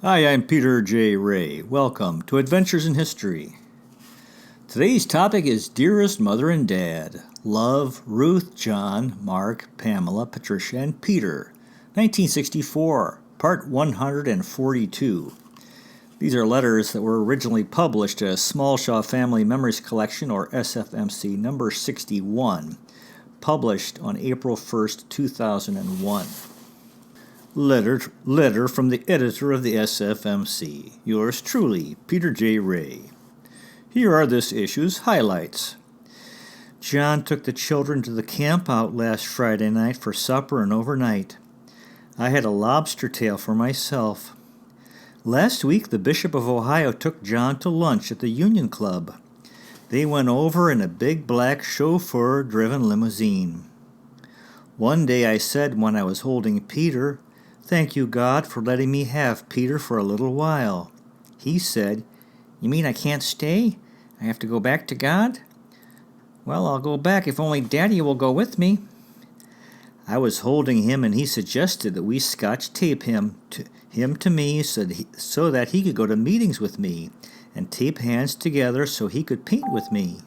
Hi, I'm Peter J. Ray. Welcome to Adventures in History. Today's topic is Dearest Mother and Dad. Love, Ruth, John, Mark, Pamela, Patricia, and Peter. 1964, Part 142. These are letters that were originally published as Small Shaw Family Memories Collection, or SFMC, number 61, published on April 1st, 2001. Letter from the editor of the SFMC. Yours truly, Peter J. Ray. Here are this issue's highlights. John took the children to the camp out last Friday night for supper and overnight. I had a lobster tail for myself. Last week, the Bishop of Ohio took John to lunch at the Union Club. They went over in a big black chauffeur-driven limousine. One day I said when I was holding Peter, "Thank you, God, for letting me have Peter for a little while." He said, "You mean I can't stay? I have to go back to God?" "Well, I'll go back if only Daddy will go with me." I was holding him and he suggested that we scotch tape him to me so that he could go to meetings with me and tape hands together so he could paint with me.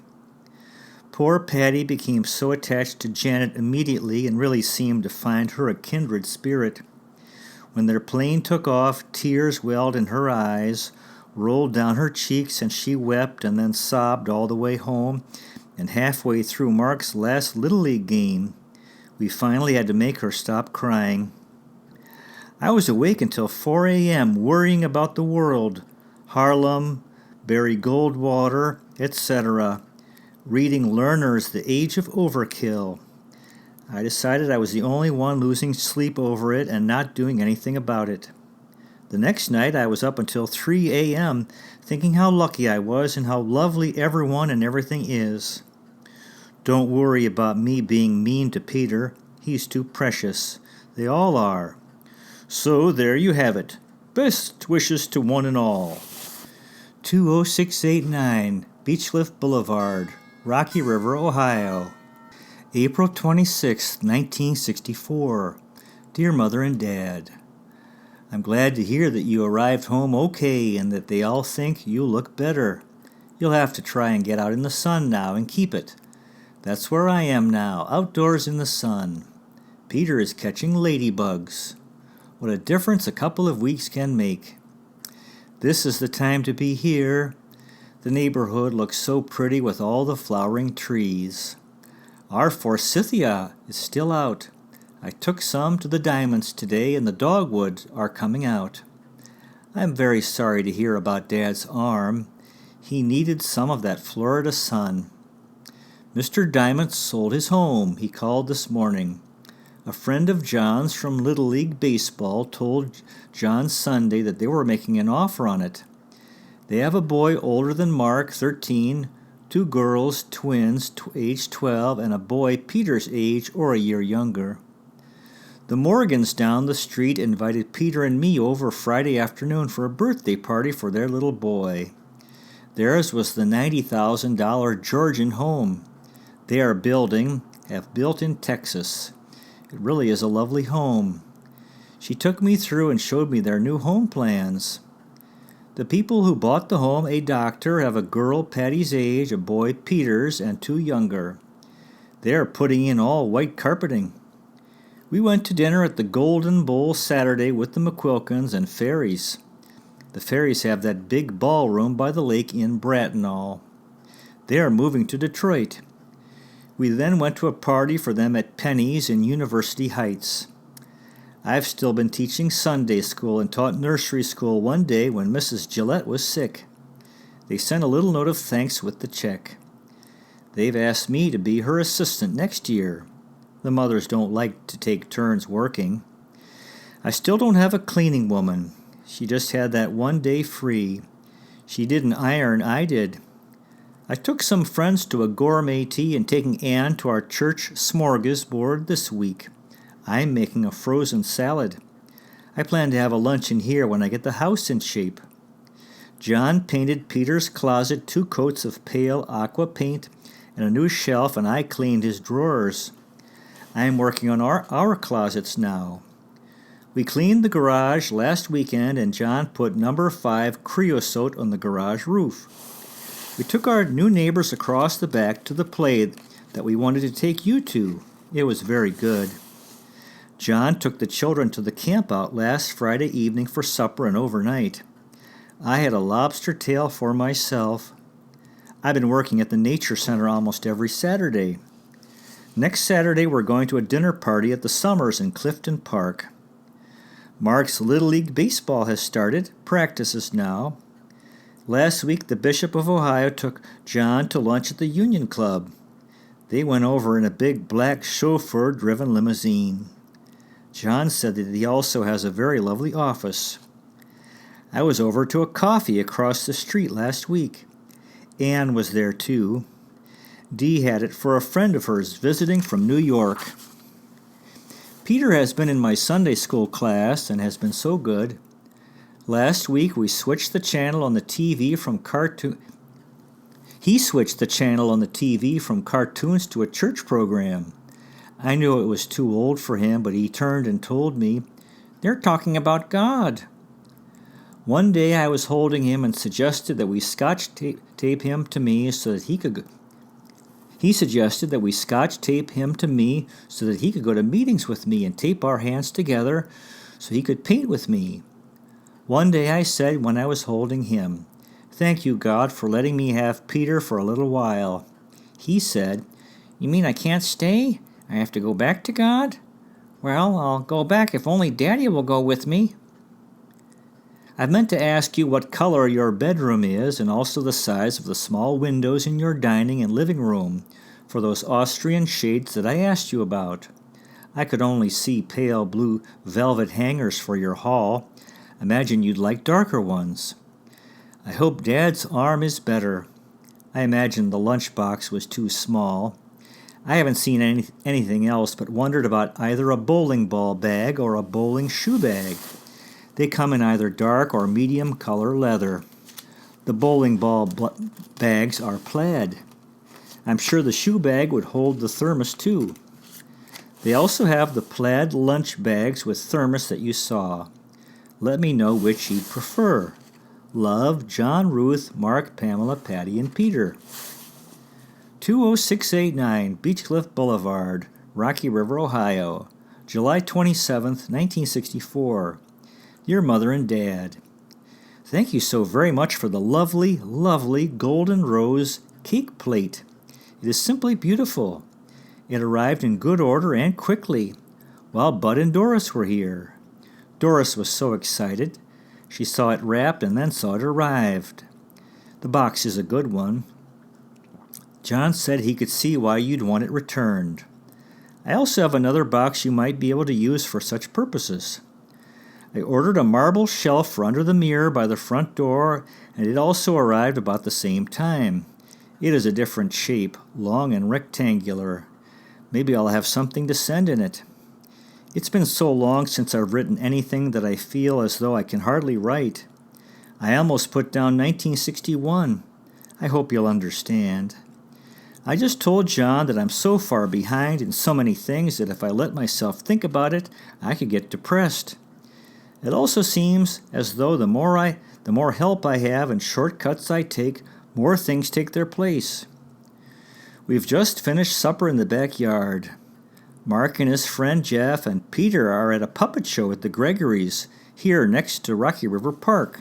Poor Patty became so attached to Janet immediately and really seemed to find her a kindred spirit. When their plane took off, tears welled in her eyes, rolled down her cheeks, and she wept and then sobbed all the way home, and halfway through Mark's last Little League game, we finally had to make her stop crying. I was awake until 4 a.m. worrying about the world, Harlem, Barry Goldwater, etc., reading Lerner's The Age of Overkill. I decided I was the only one losing sleep over it and not doing anything about it. The next night I was up until 3 a.m. thinking how lucky I was and how lovely everyone and everything is. Don't worry about me being mean to Peter. He's too precious. They all are. So there you have it. Best wishes to one and all. 20689 Beechcliff Boulevard, Rocky River, Ohio. April 26, 1964. Dear Mother and Dad, I'm glad to hear that you arrived home okay and that they all think you look better. You'll have to try and get out in the sun now and keep it. That's where I am now, outdoors in the sun. Peter is catching ladybugs. What a difference a couple of weeks can make. This is the time to be here. The neighborhood looks so pretty with all the flowering trees. Our forsythia is still out. I took some to the diamonds today and the dogwoods are coming out. I'm very sorry to hear about Dad's arm. He needed some of that Florida sun. Mr. Diamond sold his home, he called this morning. A friend of John's from Little League Baseball told John Sunday that they were making an offer on it. They have a boy older than Mark, 13, 2 girls, twins, age 12, and a boy Peter's age or a year younger. The Morgans down the street invited Peter and me over Friday afternoon for a birthday party for their little boy. Theirs was the $90,000 Georgian home. They have built in Texas. It really is a lovely home. She took me through and showed me their new home plans. The people who bought the home, a doctor, have a girl Patty's age, a boy Peter's, and 2 younger. They are putting in all white carpeting. We went to dinner at the Golden Bowl Saturday with the McQuilkins and Ferries. The Ferries have that big ballroom by the lake in Bracknell. They are moving to Detroit. We then went to a party for them at Penny's in University Heights. I've still been teaching Sunday school and taught nursery school one day when Mrs. Gillette was sick. They sent a little note of thanks with the check. They've asked me to be her assistant next year. The mothers don't like to take turns working. I still don't have a cleaning woman. She just had that one day free. She didn't iron, I did. I took some friends to a gourmet tea and taking Anne to our church smorgasbord this week. I'm making a frozen salad. I plan to have a luncheon here when I get the house in shape. John painted Peter's closet 2 coats of pale aqua paint and a new shelf, and I cleaned his drawers. I am working on our closets now. We cleaned the garage last weekend and John put number 5 creosote on the garage roof. We took our new neighbors across the back to the play that we wanted to take you to. It was very good. John took the children to the campout last Friday evening for supper and overnight. I had a lobster tail for myself. I've been working at the Nature Center almost every Saturday. Next Saturday we're going to a dinner party at the Summers in Clifton Park. Mark's Little League Baseball has started, practices now. Last week the Bishop of Ohio took John to lunch at the Union Club. They went over in a big black chauffeur-driven limousine. John said that he also has a very lovely office. I was over to a coffee across the street last week. Anne was there too. Dee had it for a friend of hers visiting from New York. Peter has been in my Sunday school class and has been so good. Last week we switched the channel on the TV from cartoon. He switched the channel on the TV from cartoons to a church program. I knew it was too old for him, but he turned and told me, "They're talking about God." One day I was holding him and suggested that we scotch tape him to me so that he could. He suggested that we scotch tape him to me so that he could go to meetings with me and tape our hands together so he could paint with me. One day I said when I was holding him, "Thank you, God, for letting me have Peter for a little while." He said, "You mean I can't stay? I have to go back to God? Well, I'll go back if only Daddy will go with me." I meant to ask you what color your bedroom is and also the size of the small windows in your dining and living room for those Austrian shades that I asked you about. I could only see pale blue velvet hangers for your hall. Imagine you'd like darker ones. I hope Dad's arm is better. I imagine the lunchbox was too small. I haven't seen anything else but wondered about either a bowling ball bag or a bowling shoe bag. They come in either dark or medium color leather. The bowling ball bags are plaid. I'm sure the shoe bag would hold the thermos too. They also have the plaid lunch bags with thermos that you saw. Let me know which you'd prefer. Love, John, Ruth, Mark, Pamela, Patty, and Peter. 20689 Beechcliff Boulevard, Rocky River, Ohio, July 27th, 1964. Dear Mother and Dad, thank you so very much for the lovely, lovely golden rose cake plate. It is simply beautiful. It arrived in good order and quickly, while Bud and Doris were here. Doris was so excited. She saw it wrapped and then saw it arrived. The box is a good one. John said he could see why you'd want it returned. I also have another box you might be able to use for such purposes. I ordered a marble shelf for under the mirror by the front door, and it also arrived about the same time. It is a different shape, long and rectangular. Maybe I'll have something to send in it. It's been so long since I've written anything that I feel as though I can hardly write. I almost put down 1961. I hope you'll understand. I just told John that I'm so far behind in so many things that if I let myself think about it, I could get depressed. It also seems as though the more help I have and shortcuts I take, more things take their place. We've just finished supper in the backyard. Mark and his friend Jeff and Peter are at a puppet show at the Gregorys, here next to Rocky River Park.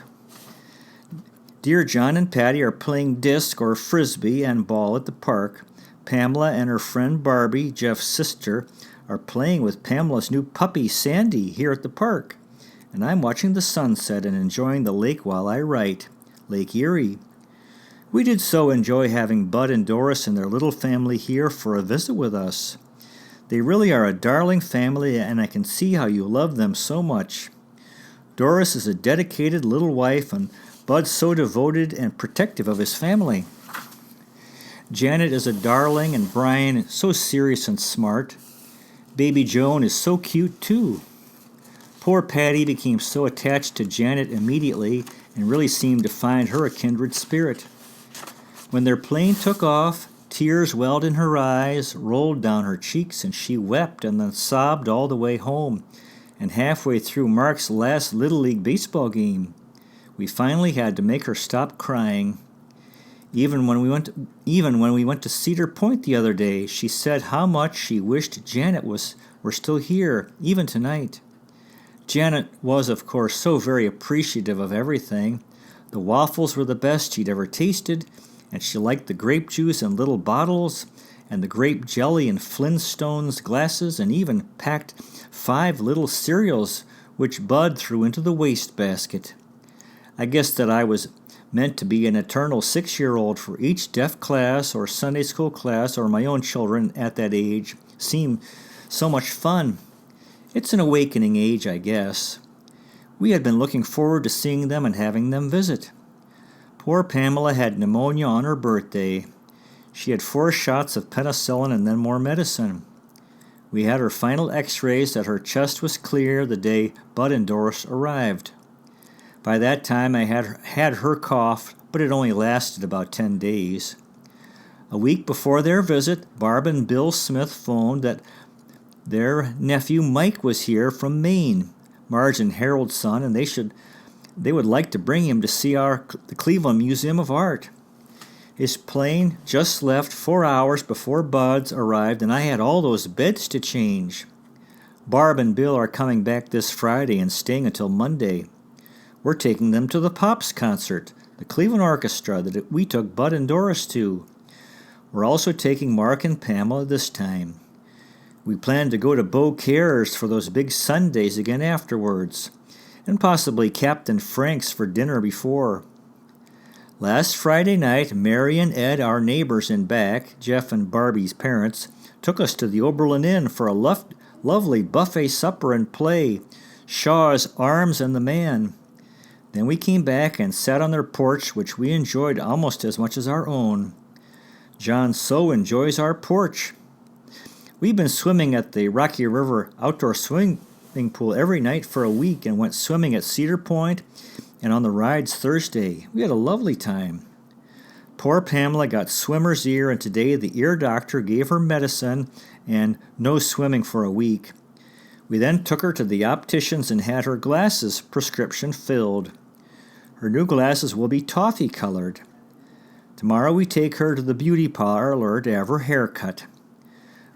Dear John and Patty are playing disc or frisbee and ball at the park. Pamela and her friend Barbie, Jeff's sister, are playing with Pamela's new puppy Sandy here at the park. And I'm watching the sunset and enjoying the lake while I write. Lake Erie. We did so enjoy having Bud and Doris and their little family here for a visit with us. They really are a darling family, and I can see how you love them so much. Doris is a dedicated little wife, and Bud's so devoted and protective of his family. Janet is a darling, and Brian is so serious and smart. Baby Joan is so cute, too. Poor Patty became so attached to Janet immediately and really seemed to find her a kindred spirit. When their plane took off, tears welled in her eyes, rolled down her cheeks, and she wept and then sobbed all the way home. and halfway through Mark's last Little League baseball game. We finally had to make her stop crying. Even when we went to Cedar Point the other day, she said how much she wished Janet were still here, even tonight. Janet was, of course, so very appreciative of everything. The waffles were the best she'd ever tasted, and she liked the grape juice in little bottles, and the grape jelly in Flintstones glasses, and even packed 5 little cereals, which Bud threw into the wastebasket. I guess that I was meant to be an eternal 6-year-old for each deaf class or Sunday school class, or my own children at that age seemed so much fun. It's an awakening age, I guess. We had been looking forward to seeing them and having them visit. Poor Pamela had pneumonia on her birthday. She had 4 shots of penicillin and then more medicine. We had her final x-rays that her chest was clear the day Bud and Doris arrived. By that time I had her cough, but it only lasted about 10 days. A week before their visit, Barb and Bill Smith phoned that their nephew Mike was here from Maine, Marge and Harold's son, and they would like to bring him to see the Cleveland Museum of Art. His plane just left 4 hours before Bud's arrived, and I had all those beds to change. Barb and Bill are coming back this Friday and staying until Monday. We're taking them to the Pops concert, the Cleveland Orchestra that we took Bud and Doris to. We're also taking Mark and Pamela this time. We plan to go to Beaucaires for those big Sundays again afterwards, and possibly Captain Frank's for dinner before. Last Friday night, Mary and Ed, our neighbors in back, Jeff and Barbie's parents, took us to the Oberlin Inn for a lovely buffet supper and play, Shaw's Arms and the Man. Then we came back and sat on their porch, which we enjoyed almost as much as our own. John so enjoys our porch. We've been swimming at the Rocky River outdoor swimming pool every night for a week and went swimming at Cedar Point and on the rides Thursday. We had a lovely time. Poor Pamela got swimmer's ear, and today the ear doctor gave her medicine and no swimming for a week. We then took her to the optician's and had her glasses prescription filled. Her new glasses will be toffee colored. Tomorrow we take her to the beauty parlor to have her hair cut.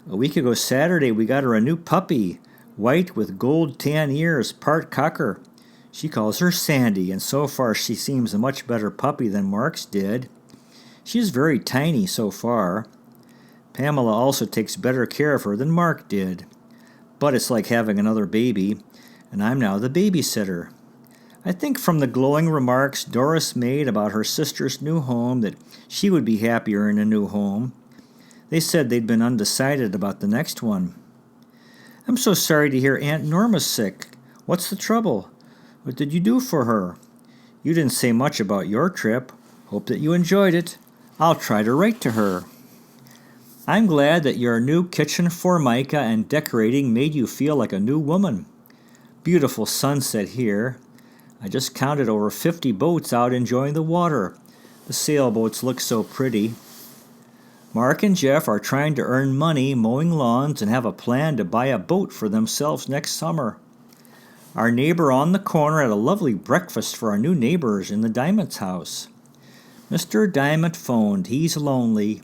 A week ago Saturday we got her a new puppy, white with gold tan ears, part cocker. She calls her Sandy, and so far she seems a much better puppy than Mark's did. She is very tiny so far. Pamela also takes better care of her than Mark did. But it's like having another baby, and I'm now the babysitter. I think from the glowing remarks Doris made about her sister's new home that she would be happier in a new home. They said they'd been undecided about the next one. I'm so sorry to hear Aunt Norma's sick. What's the trouble? What did you do for her? You didn't say much about your trip. Hope that you enjoyed it. I'll try to write to her. I'm glad that your new kitchen formica and decorating made you feel like a new woman. Beautiful sunset here. I just counted over 50 boats out enjoying the water. The sailboats look so pretty. Mark and Jeff are trying to earn money mowing lawns and have a plan to buy a boat for themselves next summer. Our neighbor on the corner had a lovely breakfast for our new neighbors in the Diamond's house. Mr. Diamond phoned. He's lonely.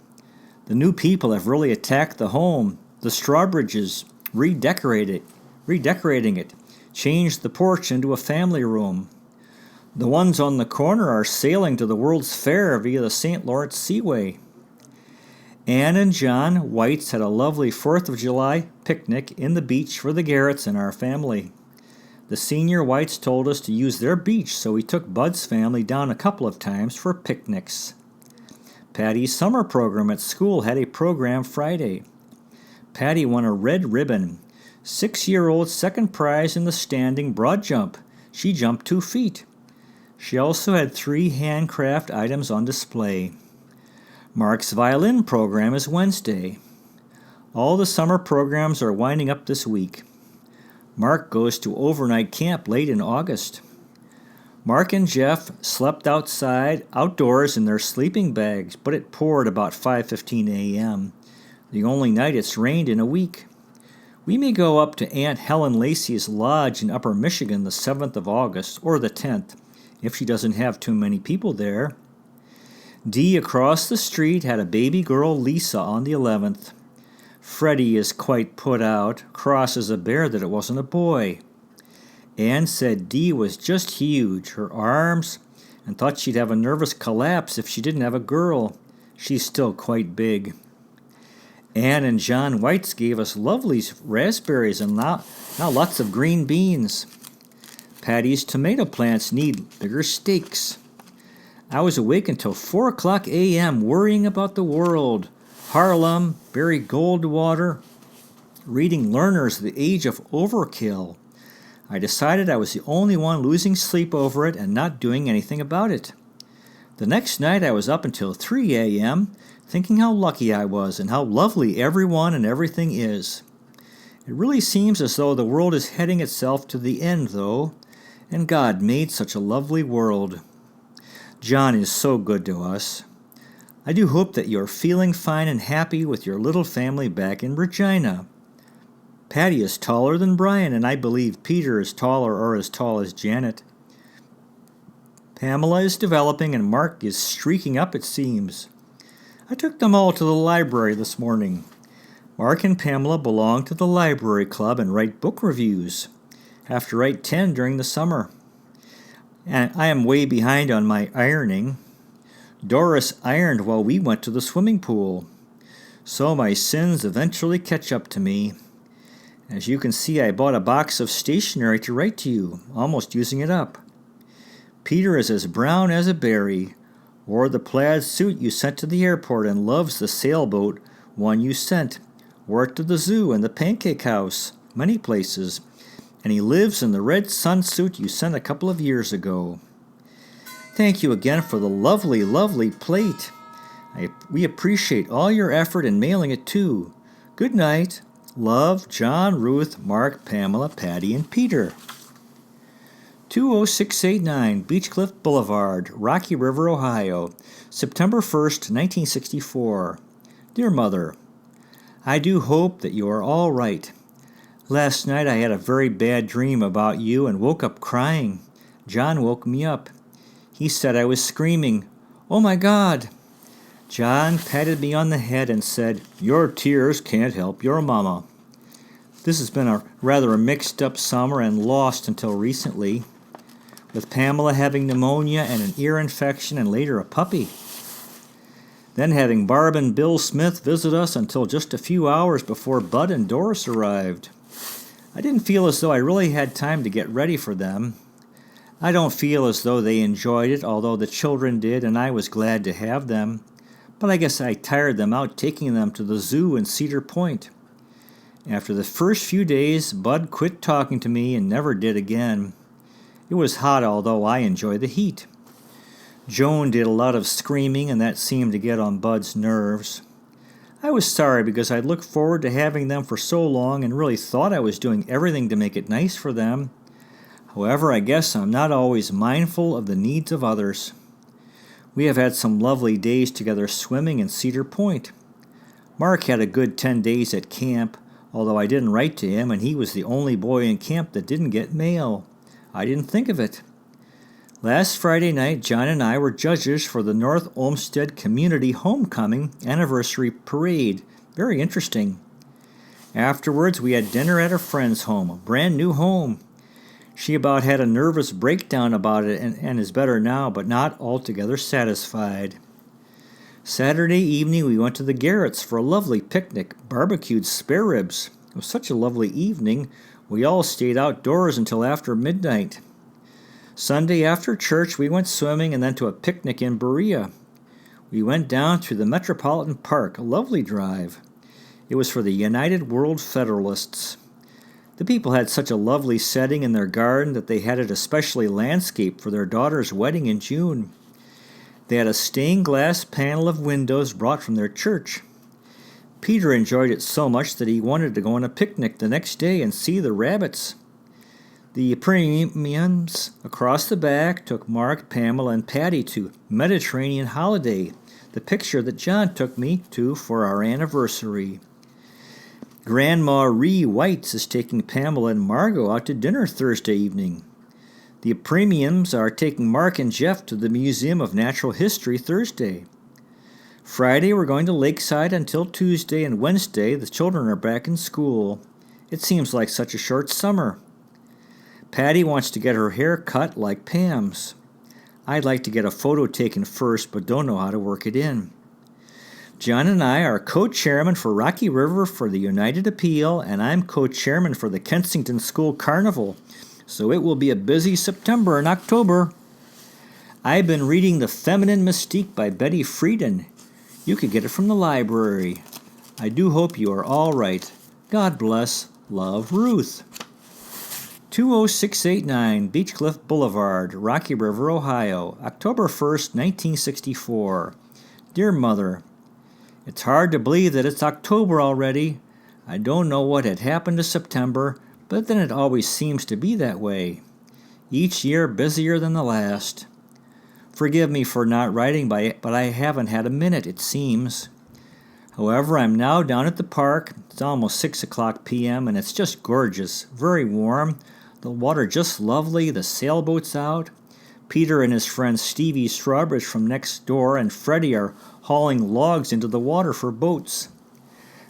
The new people have really attacked the home. The Strawbridges redecorating it, changed the porch into a family room. The ones on the corner are sailing to the World's Fair via the St. Lawrence Seaway. Anne and John Whites had a lovely 4th of July picnic in the beach for the Garretts and our family. The senior Whites told us to use their beach, so we took Bud's family down a couple of times for picnics. Patty's summer program at school had a program Friday. Patty won a red ribbon. 6-year-old second prize in the standing broad jump. She jumped 2 feet. She also had 3 handcraft items on display. Mark's violin program is Wednesday. All the summer programs are winding up this week. Mark goes to overnight camp late in August. Mark and Jeff slept outdoors in their sleeping bags, but it poured about 5:15 a.m., the only night it's rained in a week. We may go up to Aunt Helen Lacey's lodge in Upper Michigan the 7th of August or the 10th, if she doesn't have too many people there. Dee across the street had a baby girl Lisa on the 11th. Freddie is quite put out, cross as a bear that it wasn't a boy. Anne said Dee was just huge, her arms, and thought she'd have a nervous collapse if she didn't have a girl. She's still quite big. Anne and John Whites gave us lovely raspberries and now lots of green beans. Patty's tomato plants need bigger stakes. I was awake until 4 o'clock a.m. worrying about the world, Harlem, Barry Goldwater, reading Learner's The Age of Overkill. I decided I was the only one losing sleep over it and not doing anything about it. The next night I was up until 3 a.m., thinking how lucky I was and how lovely everyone and everything is. It really seems as though the world is heading itself to the end, though, and God made such a lovely world. John is so good to us. I do hope that you're feeling fine and happy with your little family back in Regina. Patty is taller than Brian, and I believe Peter is taller or as tall as Janet. Pamela is developing, and Mark is streaking up, it seems. I took them all to the library this morning. Mark and Pamela belong to the library club and write book reviews. Have to write 10 during the summer. And I am way behind on my ironing. Doris ironed while we went to the swimming pool. So my sins eventually catch up to me. As you can see, I bought a box of stationery to write to you, almost using it up. Peter is as brown as a berry, wore the plaid suit you sent to the airport and loves the sailboat one you sent, worked at the zoo and the pancake house, many places, and he lives in the red sunsuit you sent a couple of years ago. Thank you again for the lovely, lovely plate. We appreciate all your effort in mailing it too. Good night. Love, John, Ruth, Mark, Pamela, Patty, and Peter. 20689 Beechcliff Boulevard, Rocky River, Ohio, September 1st, 1964. Dear Mother, I do hope that you are all right. Last night I had a very bad dream about you and woke up crying. John woke me up. He said I was screaming, "Oh my God!" John patted me on the head and said, "Your tears can't help your mama." This has been a rather mixed-up summer and lost until recently, with Pamela having pneumonia and an ear infection and later a puppy. Then having Barb and Bill Smith visit us until just a few hours before Bud and Doris arrived. I didn't feel as though I really had time to get ready for them. I don't feel as though they enjoyed it, although the children did, and I was glad to have them. But I guess I tired them out taking them to the zoo in Cedar Point. After the first few days, Bud quit talking to me and never did again. It was hot, although I enjoy the heat. Joan did a lot of screaming, and that seemed to get on Bud's nerves. I was sorry because I'd looked forward to having them for so long and really thought I was doing everything to make it nice for them. However, I guess I'm not always mindful of the needs of others. We have had some lovely days together swimming in Cedar Point. Mark had a good 10 days at camp, although I didn't write to him, and he was the only boy in camp that didn't get mail. I didn't think of it. Last Friday night, John and I were judges for the North Olmsted Community Homecoming Anniversary Parade. Very interesting. Afterwards, we had dinner at a friend's home, a brand new home. She about had a nervous breakdown about it and is better now, but not altogether satisfied. Saturday evening, we went to the Garretts for a lovely picnic, barbecued spare ribs. It was such a lovely evening, we all stayed outdoors until after midnight. Sunday after church, we went swimming and then to a picnic in Berea. We went down through the Metropolitan Park, a lovely drive. It was for the United World Federalists. The people had such a lovely setting in their garden that they had it especially landscaped for their daughter's wedding in June. They had a stained glass panel of windows brought from their church. Peter enjoyed it so much that he wanted to go on a picnic the next day and see the rabbits. The premiums across the back took Mark, Pamela, and Patty to Mediterranean Holiday, the picture that John took me to for our anniversary. Grandma Ree Whites is taking Pamela and Margot out to dinner Thursday evening. The Premiums are taking Mark and Jeff to the Museum of Natural History Thursday. Friday we're going to Lakeside until Tuesday, and Wednesday the children are back in school. It seems like such a short summer. Patty wants to get her hair cut like Pam's. I'd like to get a photo taken first, but don't know how to work it in. John and I are co-chairman for Rocky River for the United Appeal, and I'm co-chairman for the Kensington School Carnival, so it will be a busy September and October. I've been reading The Feminine Mystique by Betty Friedan. You could get it from the library. I do hope you are all right. God bless. Love, Ruth. 20689 Beechcliff Boulevard, Rocky River, Ohio, October 1st, 1964. Dear Mother, it's hard to believe that it's October already. I don't know what had happened to September, but then it always seems to be that way. Each year busier than the last. Forgive me for not writing, but I haven't had a minute, it seems. However, I'm now down at the park. It's almost 6 o'clock p.m. and it's just gorgeous, very warm. The water just lovely, the sailboat's out. Peter and his friend Stevie Strawbridge from next door and Freddie are hauling logs into the water for boats.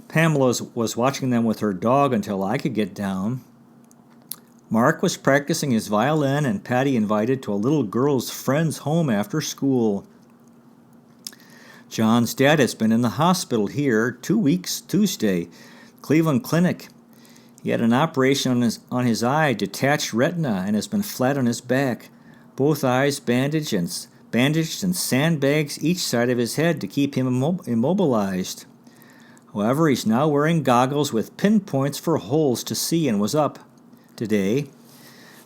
Pamela was watching them with her dog until I could get down. Mark was practicing his violin, and Patty invited to a little girl's friend's home after school. John's dad has been in the hospital here 2 weeks Tuesday, Cleveland Clinic. He had an operation on his eye, detached retina, and has been flat on his back. Both eyes bandaged and sandbags each side of his head to keep him immobilized. However, he's now wearing goggles with pinpoints for holes to see and was up today.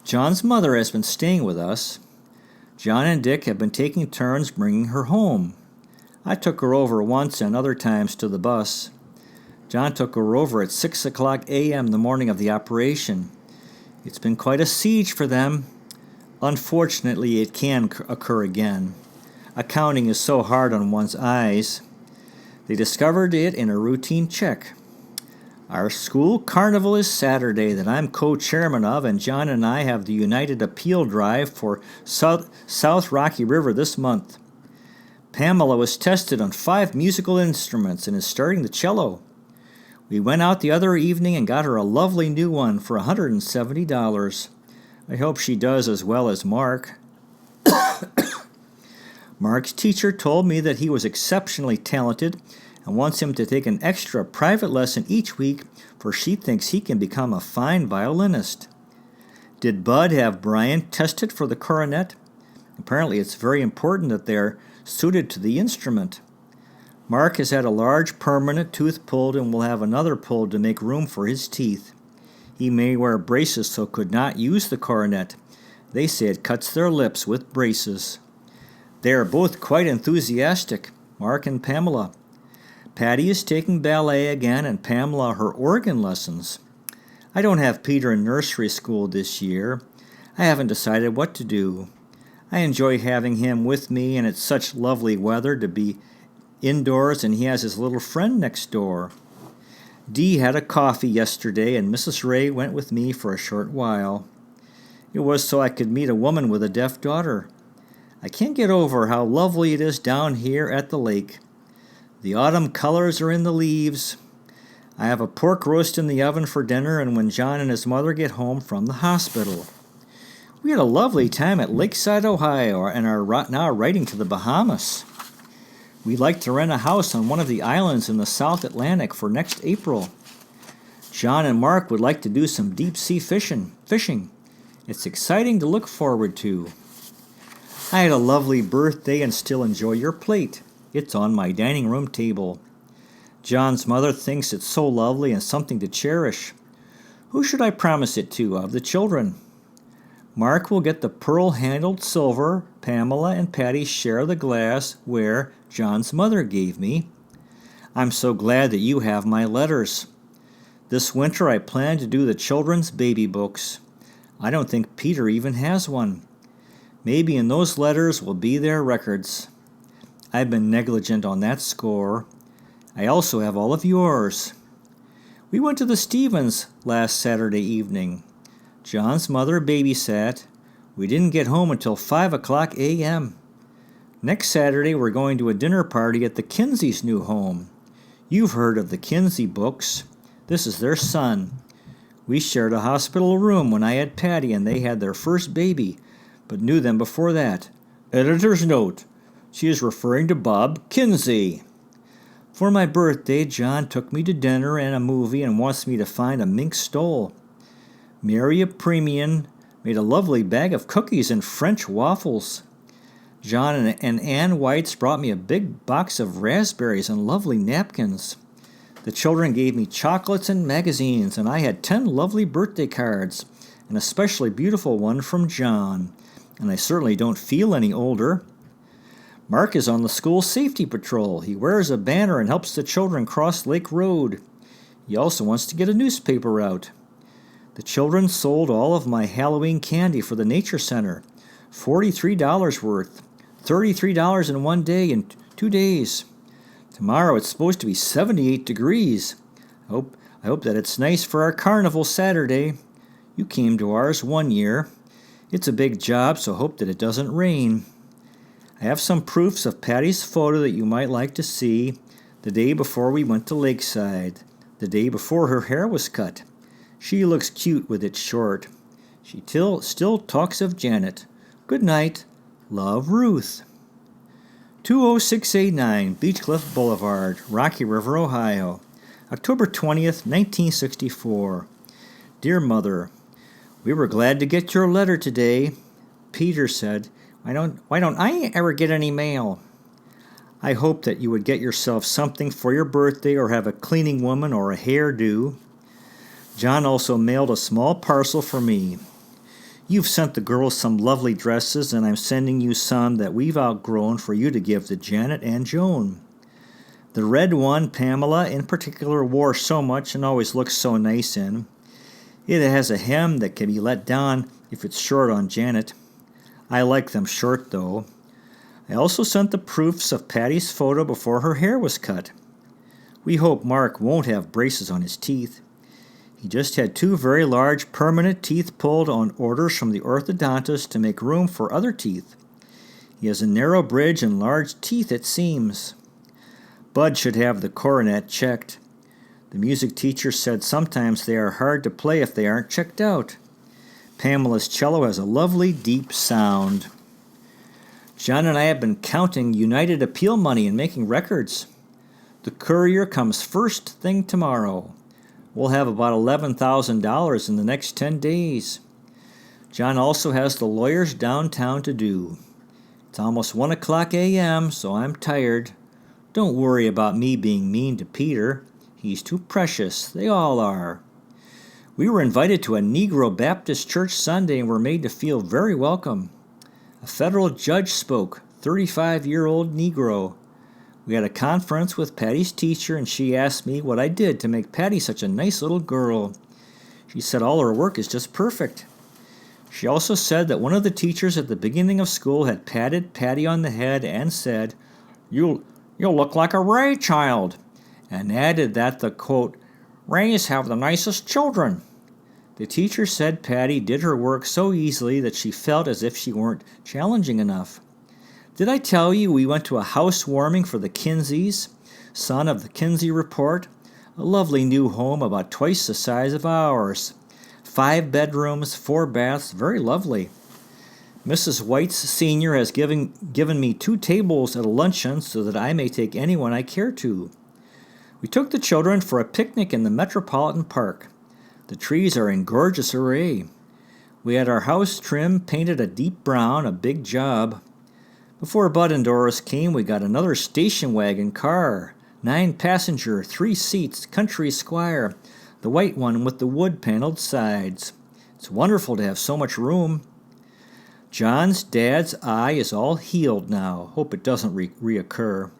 John's mother has been staying with us. John and Dick have been taking turns bringing her home. I took her over once and other times to the bus. John took her over at 6 o'clock a.m. the morning of the operation. It's been quite a siege for them. Unfortunately, it can occur again. Accounting is so hard on one's eyes. They discovered it in a routine check. Our school carnival is Saturday that I'm co-chairman of, and John and I have the United Appeal Drive for South Rocky River this month. Pamela was tested on 5 musical instruments and is starting the cello. We went out the other evening and got her a lovely new one for $170. I hope she does as well as Mark. Mark's teacher told me that he was exceptionally talented and wants him to take an extra private lesson each week, for she thinks he can become a fine violinist. Did Bud have Brian tested for the cornet? Apparently it's very important that they're suited to the instrument. Mark has had a large permanent tooth pulled and will have another pulled to make room for his teeth. He may wear braces so could not use the cornet. They say it cuts their lips with braces. They are both quite enthusiastic, Mark and Pamela. Patty is taking ballet again and Pamela her organ lessons. I don't have Peter in nursery school this year. I haven't decided what to do. I enjoy having him with me, and it's such lovely weather to be indoors, and he has his little friend next door. Dee had a coffee yesterday, and Mrs. Ray went with me for a short while. It was so I could meet a woman with a deaf daughter. I can't get over how lovely it is down here at the lake. The autumn colors are in the leaves. I have a pork roast in the oven for dinner, and when John and his mother get home from the hospital. We had a lovely time at Lakeside, Ohio, and are now riding to the Bahamas. We'd like to rent a house on one of the islands in the South Atlantic for next April. John and Mark would like to do some deep-sea fishing. It's exciting to look forward to. I had a lovely birthday and still enjoy your plate. It's on my dining room table. John's mother thinks it's so lovely and something to cherish. Who should I promise it to of the children? Mark will get the pearl-handled silver. Pamela and Patty share the glass where John's mother gave me. I'm so glad that you have my letters. This winter I plan to do the children's baby books. I don't think Peter even has one. Maybe in those letters will be their records. I've been negligent on that score. I also have all of yours. We went to the Stevens last Saturday evening. John's mother babysat. We didn't get home until 5 o'clock a.m. Next Saturday, we're going to a dinner party at the Kinseys' new home. You've heard of the Kinsey books. This is their son. We shared a hospital room when I had Patty and they had their first baby, but knew them before that. Editor's note. She is referring to Bob Kinsey. For my birthday, John took me to dinner and a movie and wants me to find a mink stole. Mary Apremian made a lovely bag of cookies and French waffles. John and Ann Whites brought me a big box of raspberries and lovely napkins. The children gave me chocolates and magazines, and I had 10 lovely birthday cards, an especially beautiful one from John, and I certainly don't feel any older. Mark is on the school safety patrol. He wears a banner and helps the children cross Lake Road. He also wants to get a newspaper out. The children sold all of my Halloween candy for the Nature Center, $43 worth, $33 in one day and 2 days. Tomorrow it's supposed to be 78 degrees. I hope that it's nice for our carnival Saturday. You came to ours one year. It's a big job, so hope that it doesn't rain. I have some proofs of Patty's photo that you might like to see. The day before we went to Lakeside. The day before her hair was cut. She looks cute with it short. She still talks of Janet. Good night. Love, Ruth. 20689 Beechcliff Boulevard, Rocky River, Ohio. October 20th, 1964. Dear Mother, we were glad to get your letter today. Peter said, Why don't I ever get any mail? I hope that you would get yourself something for your birthday or have a cleaning woman or a hairdo. John also mailed a small parcel for me. You've sent the girls some lovely dresses, and I'm sending you some that we've outgrown for you to give to Janet and Joan. The red one Pamela in particular wore so much and always looks so nice in. It has a hem that can be let down if it's short on Janet. I like them short, though. I also sent the proofs of Patty's photo before her hair was cut. We hope Mark won't have braces on his teeth. He just had 2 very large permanent teeth pulled on orders from the orthodontist to make room for other teeth. He has a narrow bridge and large teeth, it seems. Bud should have the coronet checked. The music teacher said sometimes they are hard to play if they aren't checked out. Pamela's cello has a lovely deep sound. John and I have been counting United Appeal money and making records. The courier comes first thing tomorrow. We'll have about $11,000 in the next 10 days. John also has the lawyers downtown to do. It's almost 1 o'clock a.m., so I'm tired. Don't worry about me being mean to Peter. He's too precious. They all are. We were invited to a Negro Baptist church Sunday and were made to feel very welcome. A federal judge spoke, 35-year-old Negro. We had a conference with Patty's teacher, and she asked me what I did to make Patty such a nice little girl. She said all her work is just perfect. She also said that one of the teachers at the beginning of school had patted Patty on the head and said, You'll look like a Ray child, and added that the, quote, Rays have the nicest children. The teacher said Patty did her work so easily that she felt as if she weren't challenging enough. Did I tell you we went to a housewarming for the Kinseys, son of the Kinsey Report? A lovely new home about twice the size of ours. 5 bedrooms, 4 baths, very lovely. Mrs. White's Sr. has given me 2 tables at a luncheon so that I may take anyone I care to. We took the children for a picnic in the Metropolitan Park. The trees are in gorgeous array. We had our house trim painted a deep brown, a big job. Before Bud and Doris came, we got another station wagon car, 9-passenger, 3 seats, country squire, the white one with the wood-paneled sides. It's wonderful to have so much room. John's dad's eye is all healed now. Hope it doesn't reoccur.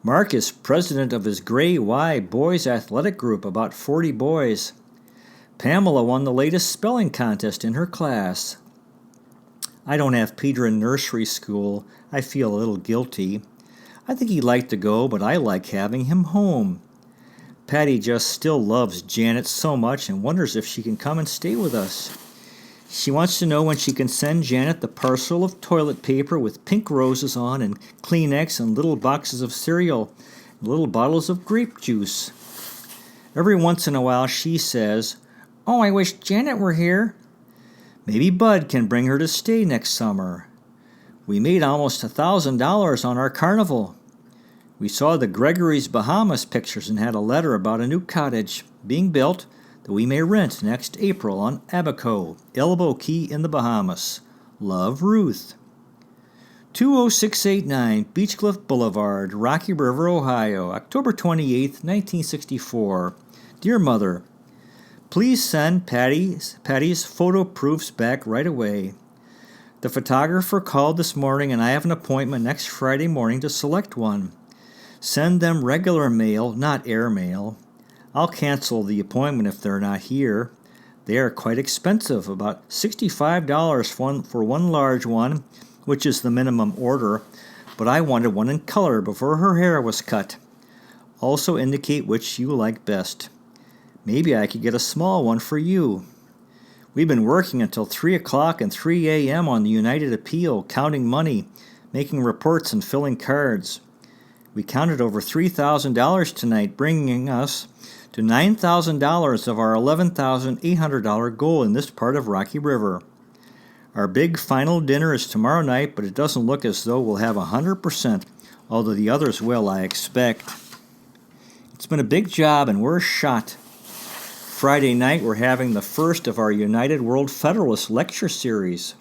Mark is president of his Gray Y boys athletic group, about 40 boys. Pamela won the latest spelling contest in her class. I don't have Peter in nursery school. I feel a little guilty. I think he'd like to go, but I like having him home. Patty just still loves Janet so much and wonders if she can come and stay with us. She wants to know when she can send Janet the parcel of toilet paper with pink roses on and Kleenex and little boxes of cereal and little bottles of grape juice. Every once in a while she says, "Oh, I wish Janet were here." Maybe Bud can bring her to stay next summer. We made almost $1,000 on our carnival. We saw the Gregory's Bahamas pictures and had a letter about a new cottage being built that we may rent next April on Abaco, Elbow Key in the Bahamas. Love, Ruth. 20689 Beechcliff Boulevard, Rocky River, Ohio, October 28, 1964. Dear Mother, please send Patty's photo proofs back right away. The photographer called this morning and I have an appointment next Friday morning to select one. Send them regular mail, not air mail. I'll cancel the appointment if they're not here. They are quite expensive, about $65 for one large one, which is the minimum order, but I wanted one in color before her hair was cut. Also indicate which you like best. Maybe I could get a small one for you. We've been working until 3 o'clock and 3 a.m. on the United Appeal, counting money, making reports and filling cards. We counted over $3,000 tonight, bringing us to $9,000 of our $11,800 goal in this part of Rocky River. Our big final dinner is tomorrow night, but it doesn't look as though we'll have 100%, although the others will, I expect. It's been a big job and we're shot. Friday night we're having the first of our United World Federalist lecture series.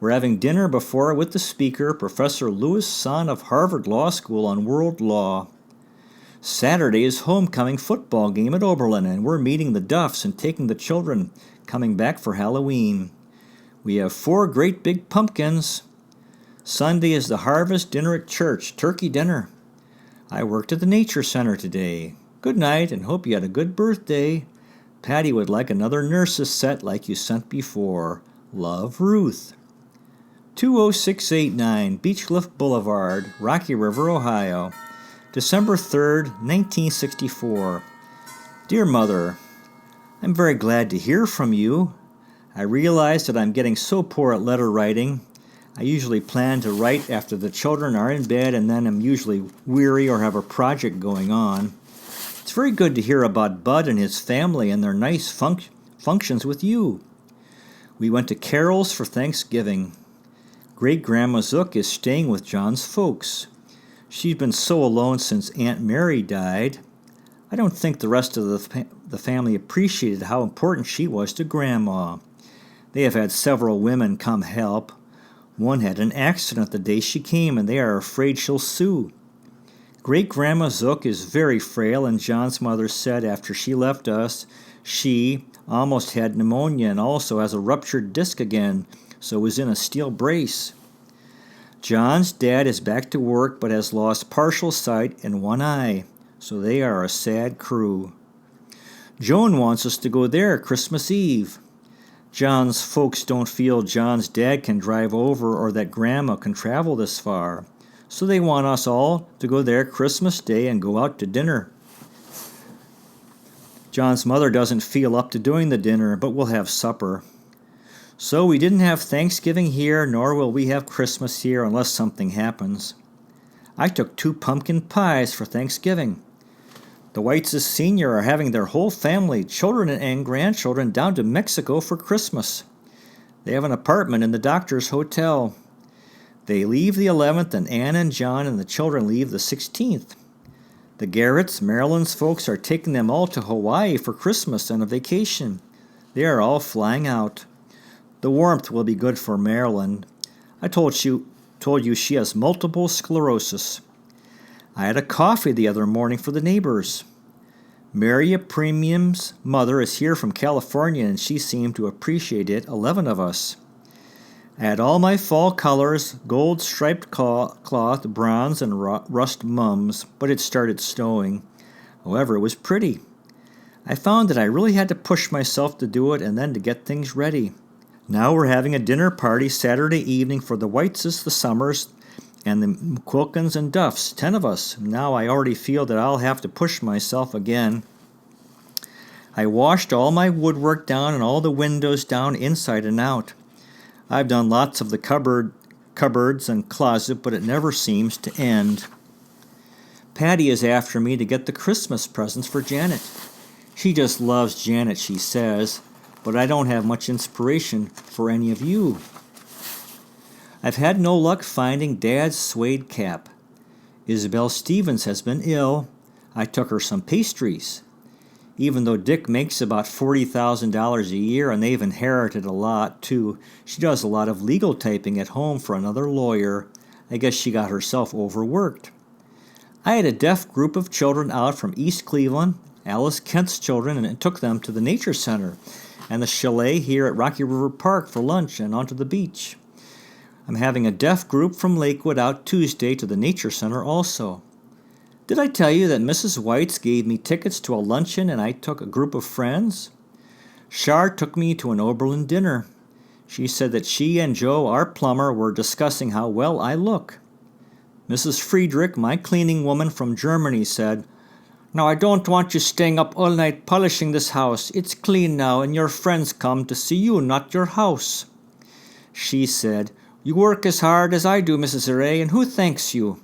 We're having dinner before with the speaker, Professor Louis Son of Harvard Law School on World Law. Saturday is homecoming football game at Oberlin, and we're meeting the Duffs and taking the children coming back for Halloween. We have 4 great big pumpkins. Sunday is the harvest dinner at church, turkey dinner. I worked at the Nature Center today. Good night, and hope you had a good birthday. Patty would like another nurse's set like you sent before. Love, Ruth. 20689 Beechcliff Boulevard, Rocky River, Ohio, December 3rd, 1964. Dear Mother, I'm very glad to hear from you. I realize that I'm getting so poor at letter writing. I usually plan to write after the children are in bed and then I'm usually weary or have a project going on. It's very good to hear about Bud and his family and their nice functions with you. We went to Carol's for Thanksgiving. Great-Grandma Zook is staying with John's folks. She's been so alone since Aunt Mary died. I don't think the rest of the family appreciated how important she was to Grandma. They have had several women come help. One had an accident the day she came, and they are afraid she'll sue. Great-Grandma Zook is very frail, and John's mother said after she left us, she almost had pneumonia and also has a ruptured disc again, so was in a steel brace. John's dad is back to work but has lost partial sight in one eye, so they are a sad crew. Joan wants us to go there Christmas Eve. John's folks don't feel John's dad can drive over or that Grandma can travel this far, so they want us all to go there Christmas Day and go out to dinner. John's mother doesn't feel up to doing the dinner, but we'll have supper. So we didn't have Thanksgiving here, nor will we have Christmas here unless something happens. I took 2 pumpkin pies for Thanksgiving. The Whiteses Sr. are having their whole family, children and grandchildren, down to Mexico for Christmas. They have an apartment in the doctor's hotel. They leave the 11th, and Ann and John and the children leave the 16th. The Garretts, Maryland's folks, are taking them all to Hawaii for Christmas and a vacation. They are all flying out. The warmth will be good for Maryland. I told you she has multiple sclerosis. I had a coffee the other morning for the neighbors. Maria Premium's mother is here from California, and she seemed to appreciate it, 11 of us. I had all my fall colors, gold striped cloth, bronze, and rust mums, but it started snowing. However, it was pretty. I found that I really had to push myself to do it and then to get things ready. Now we're having a dinner party Saturday evening for the Whiteses, the Summers, and the McQuilkins and Duffs, 10 of us. Now I already feel that I'll have to push myself again. I washed all my woodwork down and all the windows down inside and out. I've done lots of the cupboards and closet, but it never seems to end. Patty is after me to get the Christmas presents for Janet. She just loves Janet, she says, but I don't have much inspiration for any of you. I've had no luck finding Dad's suede cap. Isabel Stevens has been ill. I took her some pastries. Even though Dick makes about $40,000 a year and they've inherited a lot too, she does a lot of legal typing at home for another lawyer. I guess she got herself overworked. I had a deaf group of children out from East Cleveland, Alice Kent's children, and took them to the Nature Center and the chalet here at Rocky River Park for lunch and onto the beach. I'm having a deaf group from Lakewood out Tuesday to the Nature Center also. Did I tell you that Mrs. White's gave me tickets to a luncheon and I took a group of friends? Char took me to an Oberlin dinner. She said that she and Joe, our plumber, were discussing how well I look. Mrs. Friedrich, my cleaning woman from Germany, said, "Now I don't want you staying up all night polishing this house. It's clean now and your friends come to see you, not your house." She said, "You work as hard as I do, Mrs. Ray, and who thanks you?"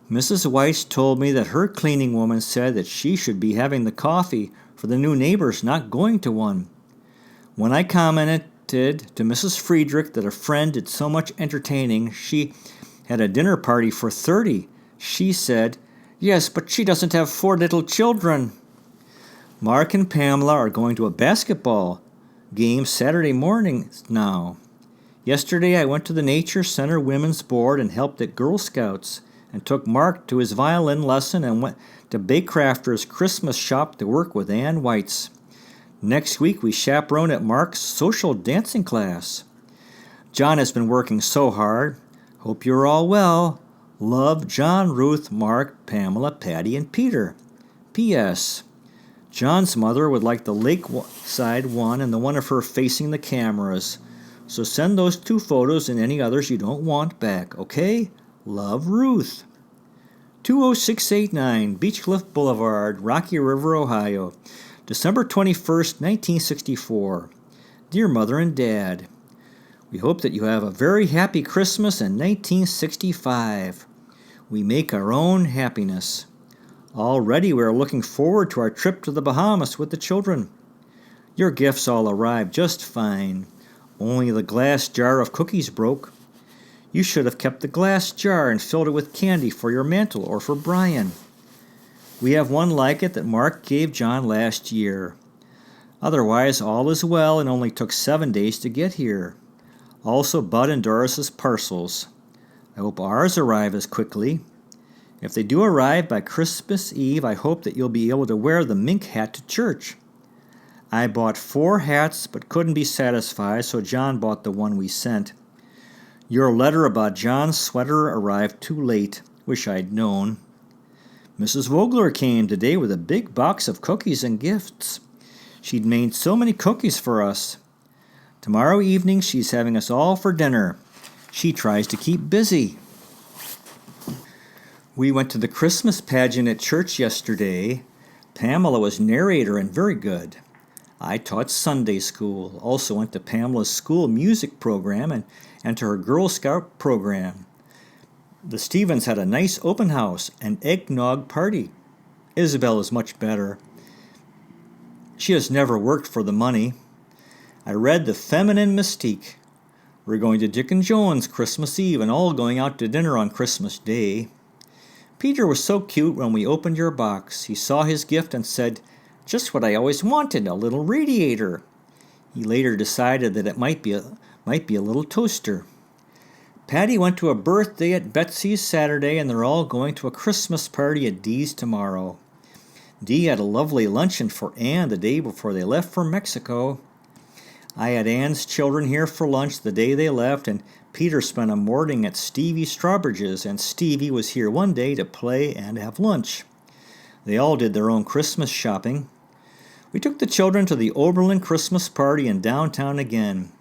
Mrs. Weiss told me that her cleaning woman said that she should be having the coffee for the new neighbors not going to one. When I commented to Mrs. Friedrich that a friend did so much entertaining, she had a dinner party for 30. She said, "Yes, but she doesn't have 4 little children." Mark and Pamela are going to a basketball game Saturday morning now. Yesterday I went to the Nature Center Women's Board and helped at Girl Scouts, and took Mark to his violin lesson and went to Bakecrafter's Christmas shop to work with Ann Whites. Next week we chaperone at Mark's social dancing class. John has been working so hard. Hope you're all well. Love, John, Ruth, Mark, Pamela, Patty, and Peter. P.S. John's mother would like the lakeside one and the one of her facing the cameras. So send those 2 photos and any others you don't want back, okay? Love, Ruth. 20689 Beechcliff Boulevard, Rocky River, Ohio, December 21st, 1964. Dear Mother and Dad, we hope that you have a very happy Christmas in 1965. We make our own happiness. Already we are looking forward to our trip to the Bahamas with the children. Your gifts all arrived just fine. Only the glass jar of cookies broke. You should have kept the glass jar and filled it with candy for your mantle or for Brian. We have one like it that Mark gave John last year. Otherwise, all is well and only took 7 days to get here. Also, Bud and Doris's parcels. I hope ours arrive as quickly. If they do arrive by Christmas Eve, I hope that you'll be able to wear the mink hat to church. I bought 4 hats but couldn't be satisfied, so John bought the one we sent. Your letter about John's sweater arrived too late. Wish I'd known. Mrs. Vogler came today with a big box of cookies and gifts. She'd made so many cookies for us. Tomorrow evening she's having us all for dinner. She tries to keep busy. We went to the Christmas pageant at church yesterday. Pamela was narrator and very good. I taught Sunday school, also went to Pamela's school music program and to her Girl Scout program. The Stevens had a nice open house and eggnog party. Isabel is much better. She has never worked for the money. I read The Feminine Mystique. We're going to Dick and Joan's Christmas Eve and all going out to dinner on Christmas Day. Peter was so cute when we opened your box. He saw his gift and said, "Just what I always wanted, a little radiator." He later decided that it might be a little toaster. Patty went to a birthday at Betsy's Saturday, and they're all going to a Christmas party at Dee's tomorrow. Dee had a lovely luncheon for Ann the day before they left for Mexico. I had Ann's children here for lunch the day they left, and Peter spent a morning at Stevie Strawbridge's, and Stevie was here one day to play and have lunch. They all did their own Christmas shopping. We took the children to the Oberlin Christmas party in downtown again.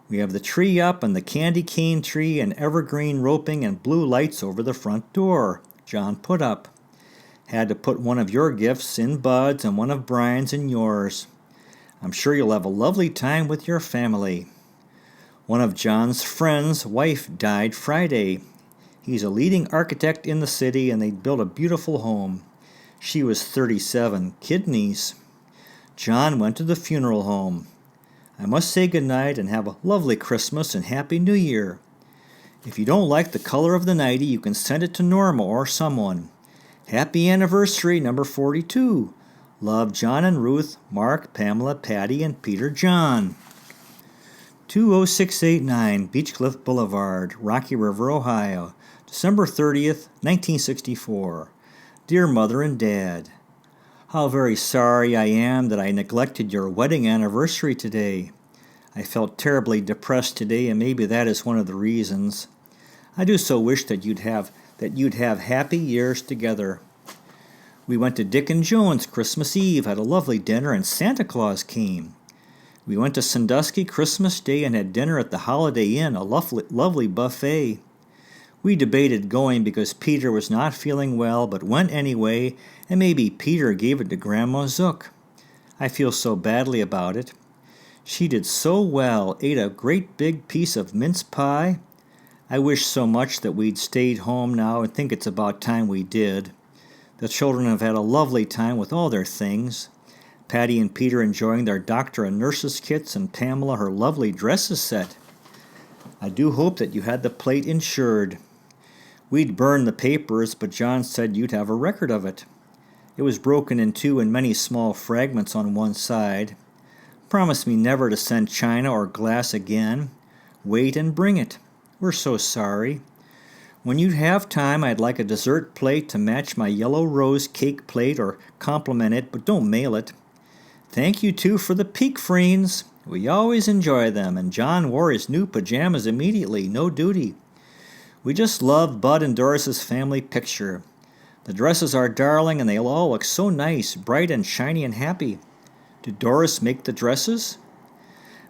We have the tree up and the candy cane tree and evergreen roping and blue lights over the front door. John put up. Had to put one of your gifts in Bud's and one of Brian's in yours. I'm sure you'll have a lovely time with your family. One of John's friends' wife died Friday. He's a leading architect in the city and they built a beautiful home. She was 37, kidneys. John went to the funeral home. I must say goodnight and have a lovely Christmas and Happy New Year. If you don't like the color of the nightie, you can send it to Norma or someone. Happy anniversary, number 42. Love, John and Ruth, Mark, Pamela, Patty, and Peter John. 20689 Beechcliff Boulevard, Rocky River, Ohio, December 30th, 1964. Dear Mother and Dad, how very sorry I am that I neglected your wedding anniversary today. I felt terribly depressed today, and maybe that is one of the reasons. I do so wish that you'd have happy years together. We went to Dick and Joan's Christmas Eve, had a lovely dinner, and Santa Claus came. We went to Sandusky Christmas Day and had dinner at the Holiday Inn, a lovely buffet. We debated going because Peter was not feeling well, but went anyway, and maybe Peter gave it to Grandma Zook. I feel so badly about it. She did so well, ate a great big piece of mince pie. I wish so much that we'd stayed home now and think it's about time we did. The children have had a lovely time with all their things. Patty and Peter enjoying their doctor and nurse's kits, and Pamela her lovely dresses set. I do hope that you had the plate insured. We'd burn the papers, but John said you'd have a record of it. It was broken in two in many small fragments on one side. Promise me never to send china or glass again. Wait and bring it. We're so sorry. When you have time, I'd like a dessert plate to match my yellow rose cake plate or compliment it, but don't mail it. Thank you, too, for the peak freens. We always enjoy them, and John wore his new pajamas immediately, no duty. We just love Bud and Doris's family picture. The dresses are darling, and they all look so nice, bright and shiny and happy. Did Doris make the dresses?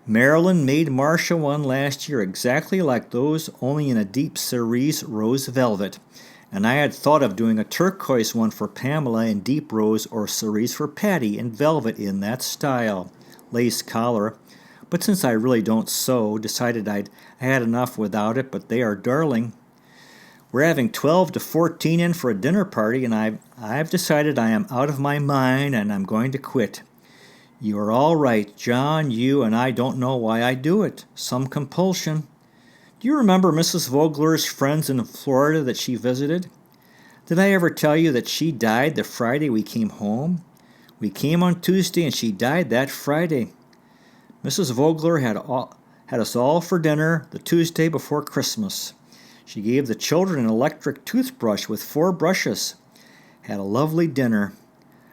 Marilyn made Marcia one last year exactly like those, only in a deep cerise rose velvet. And I had thought of doing a turquoise one for Pamela in deep rose or cerise for Patty in velvet in that style. Lace collar. But since I really don't sew, decided I had enough without it, but they are darling. We're having 12 to 14 in for a dinner party, and I've decided I am out of my mind and I'm going to quit. You are all right, John, you, and I don't know why I do it. Some compulsion. Do you remember Mrs. Vogler's friends in Florida that she visited? Did I ever tell you that she died the Friday we came home? We came on Tuesday and she died that Friday. Mrs. Vogler had us all for dinner the Tuesday before Christmas. She gave the children an electric toothbrush with 4 brushes. Had a lovely dinner.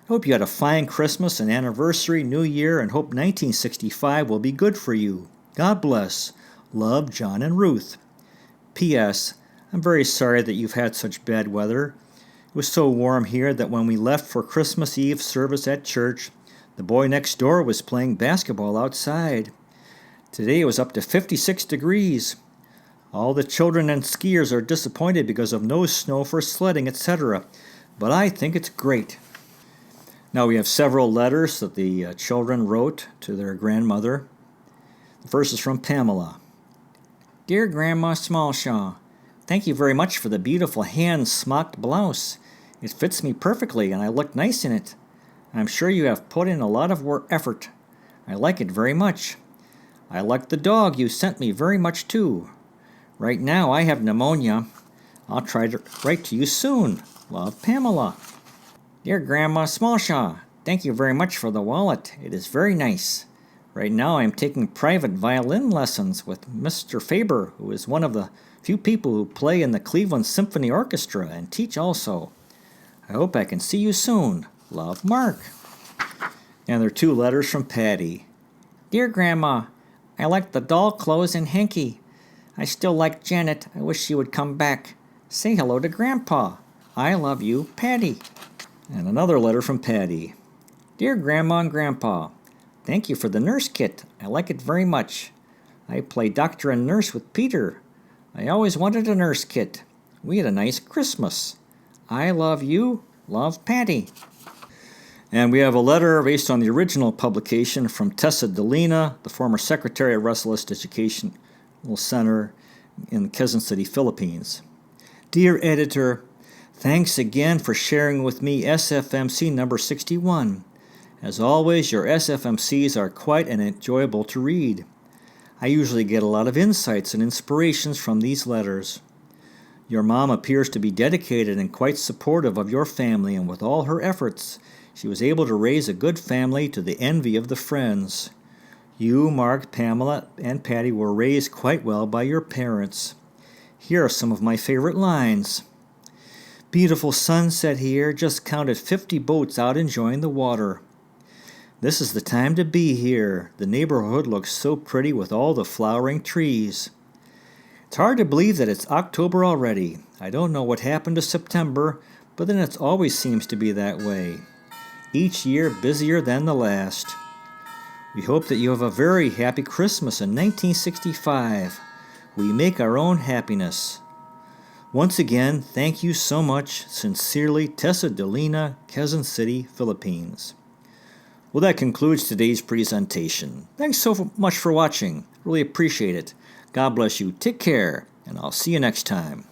I hope you had a fine Christmas and anniversary, New Year, and hope 1965 will be good for you. God bless. Love, John and Ruth. P.S. I'm very sorry that you've had such bad weather. It was so warm here that when we left for Christmas Eve service at church, the boy next door was playing basketball outside. Today it was up to 56 degrees. All the children and skiers are disappointed because of no snow for sledding, etc. But I think it's great. Now we have several letters that the children wrote to their grandmother. The first is from Pamela. Dear Grandma Smallshaw, thank you very much for the beautiful hand-smocked blouse. It fits me perfectly and I look nice in it. I'm sure you have put in a lot of effort. I like it very much. I like the dog you sent me very much too. Right now I have pneumonia. I'll try to write to you soon. Love, Pamela. Dear Grandma Smallshaw, thank you very much for the wallet. It is very nice. Right now I am taking private violin lessons with Mr. Faber, who is one of the few people who play in the Cleveland Symphony Orchestra and teach also. I hope I can see you soon. Love, Mark. And there are 2 letters from Patty. Dear Grandma, I like the doll clothes and hanky. I still like Janet. I wish she would come back. Say hello to Grandpa. I love you, Patty. And another letter from Patty. Dear Grandma and Grandpa, thank you for the nurse kit. I like it very much. I play doctor and nurse with Peter. I always wanted a nurse kit. We had a nice Christmas. I love you, Love, Patty. And we have a letter based on the original publication from Tessa Delina, the former secretary of Restless Educational Center in Quezon City, Philippines. Dear editor, thanks again for sharing with me SFMC number 61. As always, your SFMCs are quite enjoyable to read. I usually get a lot of insights and inspirations from these letters. Your mom appears to be dedicated and quite supportive of your family, and with all her efforts, she was able to raise a good family to the envy of the friends. You, Mark, Pamela, and Patty were raised quite well by your parents. Here are some of my favorite lines. Beautiful sunset here, just counted 50 boats out enjoying the water. This is the time to be here. The neighborhood looks so pretty with all the flowering trees. It's hard to believe that it's October already. I don't know what happened to September, but then it always seems to be that way. Each year busier than the last. We hope that you have a very happy Christmas in 1965. We make our own happiness. Once again, thank you so much. Sincerely, Tessa Delina, Quezon City, Philippines. Well, that concludes today's presentation. Thanks so much for watching. Really appreciate it. God bless you. Take care, and I'll see you next time.